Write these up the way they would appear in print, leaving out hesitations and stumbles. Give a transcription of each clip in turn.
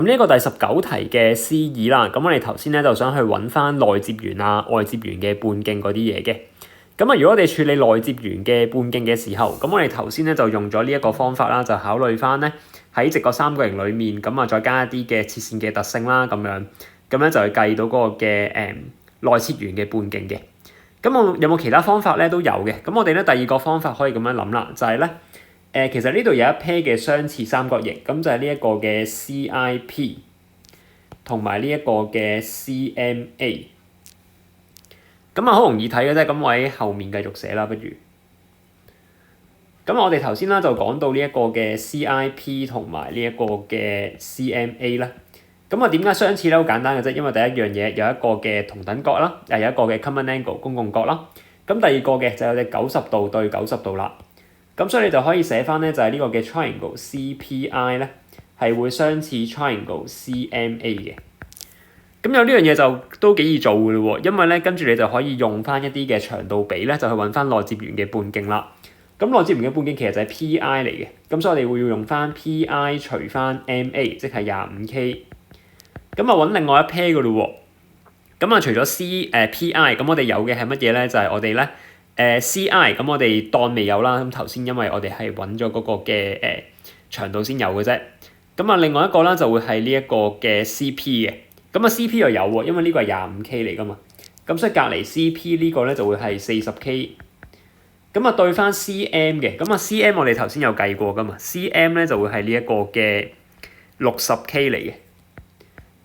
咁呢個第19題嘅 C2啦，咁我哋頭先咧就想去揾翻內接圓啊、外接圓嘅半徑嗰啲嘢嘅。咁啊，如果我哋處理內接圓嘅半徑嘅時候，咁我哋頭先咧就用咗呢一個方法啦，就考慮翻咧喺直角三角形裡面，咁啊再加一啲嘅切線嘅特性啦，咁樣就去計到嗰個嘅內切圓嘅半徑嘅。咁我有冇其他方法咧？都有嘅。咁我哋咧第二個方法可以咁樣諗啦，就係咧。其實呢度有一 pair 嘅相似三角形，咁就係呢一個嘅 CIP 同埋呢一個嘅 CMA。咁啊，好容易睇嘅啫。咁我喺後面繼續寫啦，不如。咁我哋頭先啦就講到呢一個嘅 CIP 同埋呢一個嘅 CMA 啦。咁啊，點解相似咧？好簡單嘅啫，因為第一樣嘢有一個嘅同等角啦，有一個嘅 common angle 公共角啦。咁第二個嘅就有隻90度對90度啦。咁所以你就可以寫翻咧，就係呢個嘅 triangle CPI 咧，係會相似 triangle CMA 嘅。咁有呢樣嘢就都幾易做嘅咯喎，因為咧跟住你就可以用翻一啲嘅長度比咧，就去揾翻內接圓嘅半徑啦。咁內接圓嘅半徑其實就係 PI 嚟嘅，咁所以我哋會要用翻 PI 除翻 MA， 即係25K。咁啊揾另外一 pair 嘅咯喎。咁啊除咗PI，咁我哋有嘅係乜嘢咧？就係我哋咧。CI 咁我哋當未有啦，咁頭先因為我哋係揾咗嗰個嘅長度先有嘅啫。咁啊另外一個啦就會係呢一個嘅 CP 嘅，咁啊 CP 又有喎，因為呢個係25K 嚟噶嘛。咁所以隔離 CP 呢個咧就會係40K。咁啊對翻 CM 嘅，咁啊 CM 我哋頭先有計過噶嘛 ，CM 咧就會係呢一個嘅60K 嚟嘅。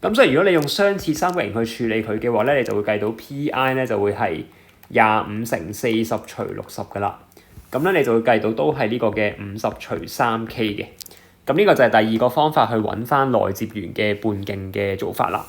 咁所以如果你用相似三角形去處理佢嘅話咧，你就會計到 PI 咧就會係25乘40除60㗎啦，咁咧你就會計到都係呢個嘅50除3K嘅。咁呢個就係第二個方法去揾翻內接圓嘅半徑嘅做法啦。